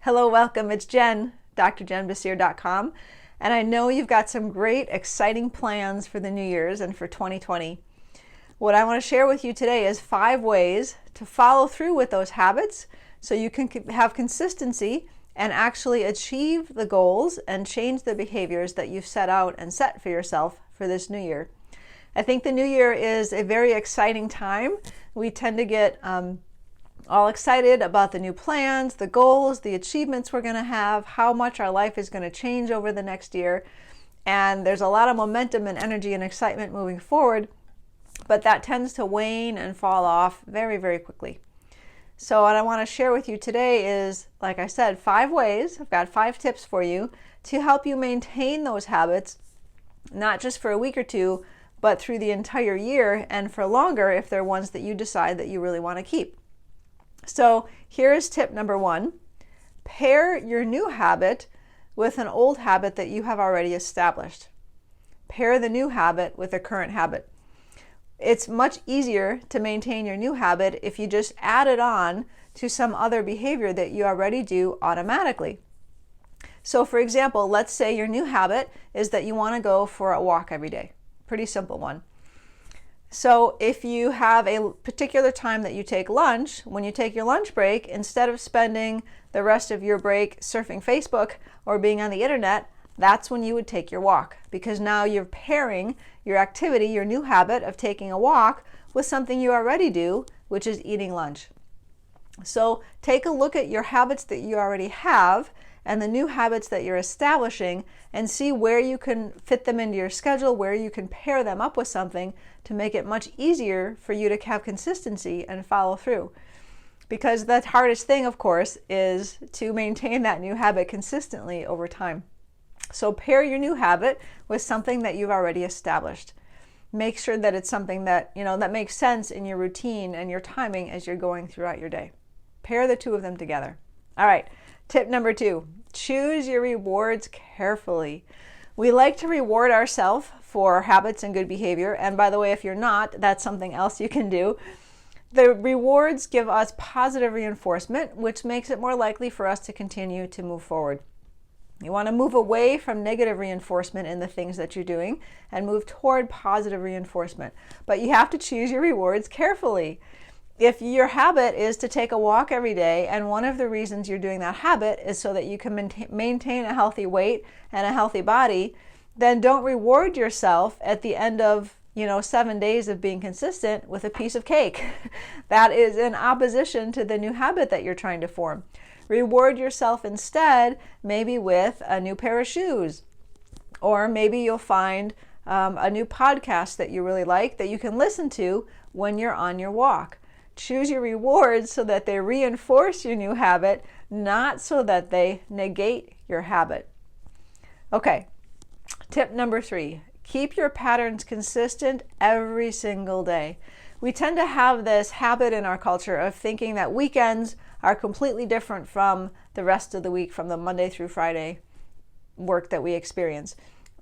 Hello, welcome. It's Jen, drjenbasir.com, and I know you've got some great, exciting plans for the New Year's and for 2020. What I want to share with you today is 5 ways to follow through with those habits so you can have consistency and actually achieve the goals and change the behaviors that you've set out and set for yourself for this new year. I think the new year is a very exciting time. We tend to get all excited about the new plans, the goals, the achievements we're going to have, how much our life is going to change over the next year. And there's a lot of momentum and energy and excitement moving forward, but that tends to wane and fall off very, very quickly. So what I want to share with you today is, like I said, 5 ways. I've got 5 tips for you to help you maintain those habits, not just for a week or two, but through the entire year and for longer if they're ones that you decide that you really want to keep. So here's tip number 1. Pair your new habit with an old habit that you have already established. Pair the new habit with a current habit. It's much easier to maintain your new habit if you just add it on to some other behavior that you already do automatically. So for example, let's say your new habit is that you want to go for a walk every day. Pretty simple one. So if you have a particular time that you take lunch, when you take your lunch break, instead of spending the rest of your break surfing Facebook or being on the internet, that's when you would take your walk, because now you're pairing your activity, your new habit of taking a walk, with something you already do, which is eating lunch. So take a look at your habits that you already have and the new habits that you're establishing and see where you can fit them into your schedule, where you can pair them up with something to make it much easier for you to have consistency and follow through. Because the hardest thing, of course, is to maintain that new habit consistently over time. So pair your new habit with something that you've already established. Make sure that it's something that, that makes sense in your routine and your timing as you're going throughout your day. Pair the two of them together. All right. Tip number 2, choose your rewards carefully. We like to reward ourselves for habits and good behavior. And by the way, if you're not, that's something else you can do. The rewards give us positive reinforcement, which makes it more likely for us to continue to move forward. You want to move away from negative reinforcement in the things that you're doing and move toward positive reinforcement. But you have to choose your rewards carefully. If your habit is to take a walk every day, and one of the reasons you're doing that habit is so that you can maintain a healthy weight and a healthy body, then don't reward yourself at the end of 7 days of being consistent with a piece of cake. That is in opposition to the new habit that you're trying to form. Reward yourself instead, maybe with a new pair of shoes, or maybe you'll find a new podcast that you really like that you can listen to when you're on your walk. Choose your rewards so that they reinforce your new habit, not so that they negate your habit. Okay, tip number 3, keep your patterns consistent every single day. We tend to have this habit in our culture of thinking that weekends are completely different from the rest of the week, from the Monday through Friday work that we experience.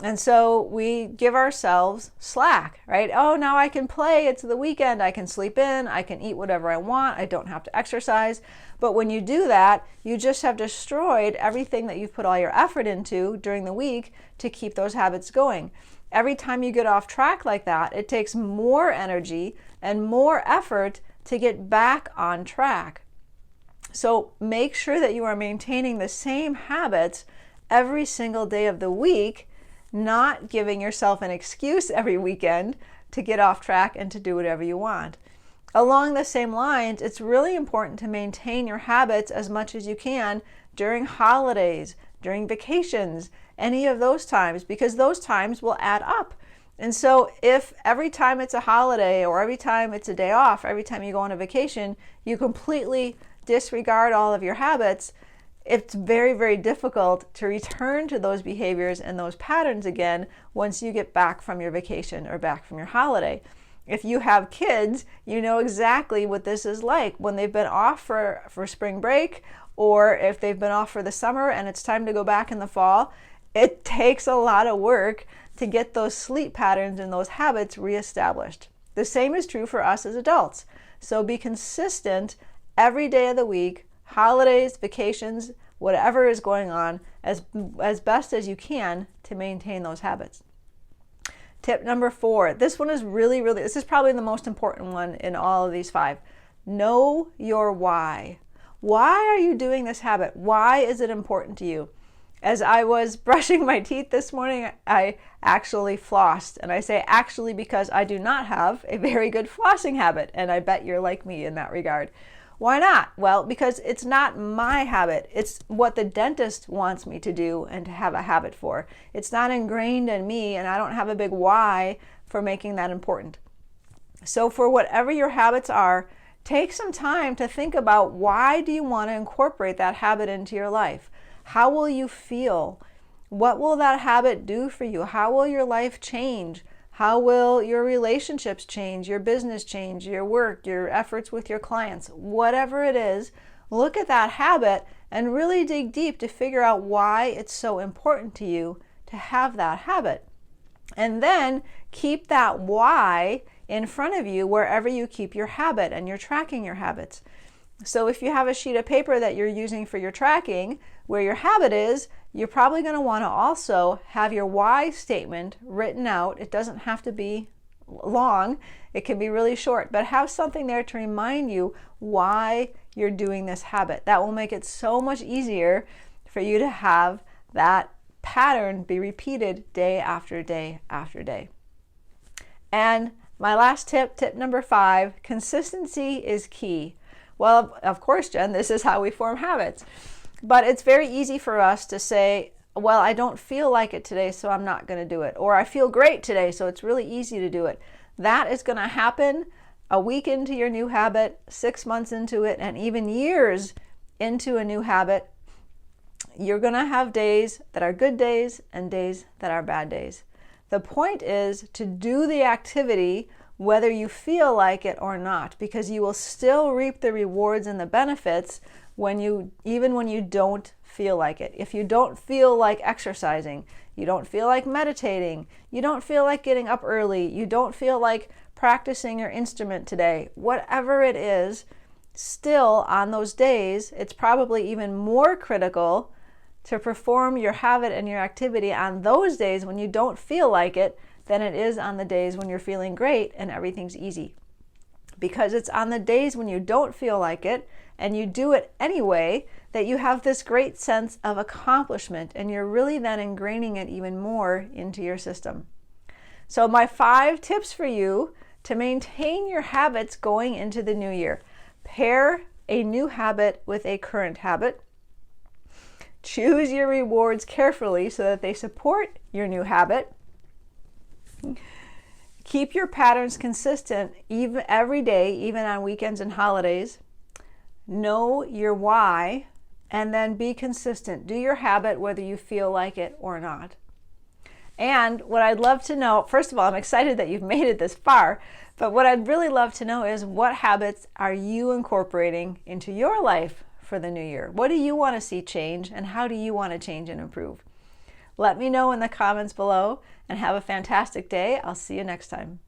And so we give ourselves slack, right? Oh, now I can play. It's the weekend. I can sleep in. I can eat whatever I want. I don't have to exercise. But when you do that, you just have destroyed everything that you've put all your effort into during the week to keep those habits going. Every time you get off track like that, it takes more energy and more effort to get back on track. So make sure that you are maintaining the same habits every single day of the week, not giving yourself an excuse every weekend to get off track and to do whatever you want. Along the same lines, it's really important to maintain your habits as much as you can during holidays, during vacations, any of those times, because those times will add up. And so if every time it's a holiday or every time it's a day off, every time you go on a vacation, you completely disregard all of your habits, it's very, very difficult to return to those behaviors and those patterns again once you get back from your vacation or back from your holiday. If you have kids, you know exactly what this is like when they've been off for spring break, or if they've been off for the summer and it's time to go back in the fall. It takes a lot of work to get those sleep patterns and those habits reestablished. The same is true for us as adults. So be consistent every day of the week, holidays, vacations, whatever is going on as best as you can to maintain those habits. Tip number 4, this one is this is probably the most important one in all of these 5. Know your why. Why are you doing this habit? Why is it important to you? As I was brushing my teeth this morning, I actually flossed. And I say actually because I do not have a very good flossing habit. And I bet you're like me in that regard. Why not? Well, because it's not my habit. It's what the dentist wants me to do and to have a habit for. It's not ingrained in me, and I don't have a big why for making that important. So for whatever your habits are, take some time to think about, why do you want to incorporate that habit into your life? How will you feel? What will that habit do for you? How will your life change? How will your relationships change, your business change, your work, your efforts with your clients? Whatever it is, look at that habit and really dig deep to figure out why it's so important to you to have that habit. And then keep that why in front of you wherever you keep your habit and you're tracking your habits. So if you have a sheet of paper that you're using for your tracking, where your habit is, you're probably going to want to also have your why statement written out. It doesn't have to be long. It can be really short, but have something there to remind you why you're doing this habit. That will make it so much easier for you to have that pattern be repeated day after day after day. And my last tip, tip number 5, consistency is key. Well, of course, Jen, this is how we form habits. But it's very easy for us to say, well, I don't feel like it today, so I'm not going to do it. Or I feel great today, so it's really easy to do it. That is going to happen a week into your new habit, 6 months into it, and even years into a new habit. You're going to have days that are good days and days that are bad days. The point is to do the activity whether you feel like it or not, because you will still reap the rewards and the benefits even when you don't feel like it. If you don't feel like exercising, you don't feel like meditating, you don't feel like getting up early, you don't feel like practicing your instrument today, whatever it is, still on those days, it's probably even more critical to perform your habit and your activity on those days when you don't feel like it than it is on the days when you're feeling great and everything's easy. Because it's on the days when you don't feel like it and you do it anyway that you have this great sense of accomplishment, and you're really then ingraining it even more into your system. So my 5 tips for you to maintain your habits going into the new year. Pair a new habit with a current habit. Choose your rewards carefully so that they support your new habit. Keep your patterns consistent every day, even on weekends and holidays. Know your why, and then be consistent. Do your habit whether you feel like it or not. And what I'd love to know, first of all, I'm excited that you've made it this far, but what I'd really love to know is, what habits are you incorporating into your life for the new year? What do you want to see change, and how do you want to change and improve? Let me know in the comments below, and have a fantastic day. I'll see you next time.